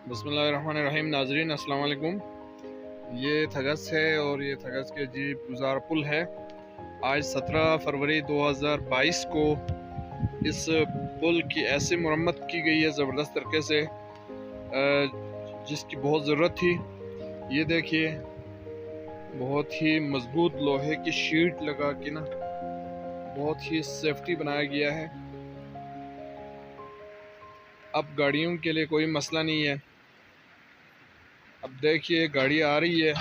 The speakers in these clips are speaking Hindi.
बिस्मिल्लाहिर्रहमानिर्रहीम। नाजरीन अस्सलाम वालेकुम। ये थगस है और ये थगस के जीप गुजार पुल है। आज 17 फरवरी 2022 को इस पुल की ऐसी मरम्मत की गई है ज़बरदस्त तरीके से, जिसकी बहुत ज़रूरत थी। ये देखिए, बहुत ही मजबूत लोहे की शीट लगा के ना बहुत ही सेफ्टी बनाया गया है। अब गाड़ियों के लिए कोई मसला नहीं है। अब देखिए, गाड़ी आ रही है,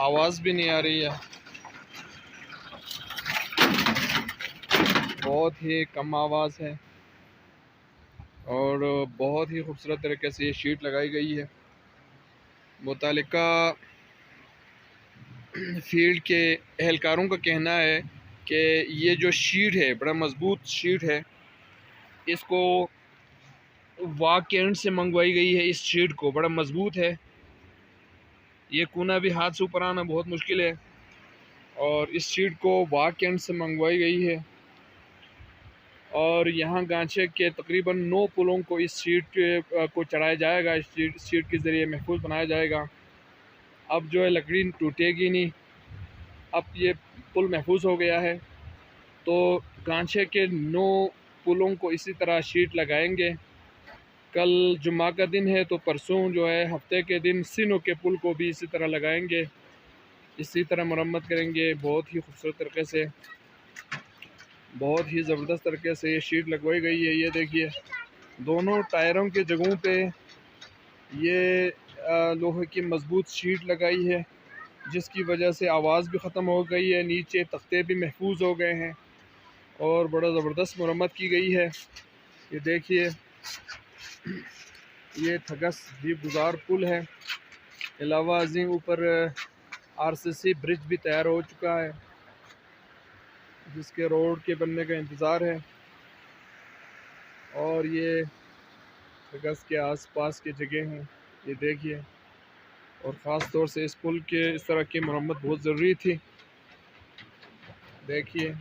आवाज़ भी नहीं आ रही है, बहुत ही कम आवाज़ है और बहुत ही खूबसूरत तरीके से ये शीट लगाई गई है। मुतालिका फील्ड के एहलकारों का कहना है कि ये जो शीट है बड़ा मजबूत शीट है। इसको वाक के एंड से मंगवाई गई है। इस शीट को बड़ा मजबूत है। ये कोना भी हाथ से ऊपर आना बहुत मुश्किल है और इस शीट को वाक के एंड से मंगवाई गई है। और यहाँ गांचे के तकरीबन 9 पुलों को इस शीट को चढ़ाया जाएगा। इस शीट के ज़रिए महफूज बनाया जाएगा। अब जो है लकड़ी टूटेगी नहीं। अब ये पुल महफूज हो गया है, तो गांचे के 9 पुलों को इसी तरह शीट लगाएंगे। कल जुम्मा का दिन है, तो परसों जो है हफ्ते के दिन सिनो के पुल को भी इसी तरह लगाएंगे, इसी तरह मरम्मत करेंगे। बहुत ही खूबसूरत तरीके से, बहुत ही ज़बरदस्त तरीके से ये शीट लगवाई गई है। ये देखिए, दोनों टायरों के जगहों पे ये लोहे की मजबूत शीट लगाई है, जिसकी वजह से आवाज़ भी ख़त्म हो गई है। नीचे तख्ते भी महफूज हो गए हैं और बड़ा ज़बरदस्त मरम्मत की गई है। ये देखिए, ये थगस जीप गुजार पुल है। अलावा अजीम ऊपर आरसीसी ब्रिज भी तैयार हो चुका है, जिसके रोड के बनने का इंतज़ार है। और ये थगस के आसपास की जगह हैं, ये देखिए। और ख़ास तौर से इस पुल के इस तरह की मरम्मत बहुत ज़रूरी थी। देखिए।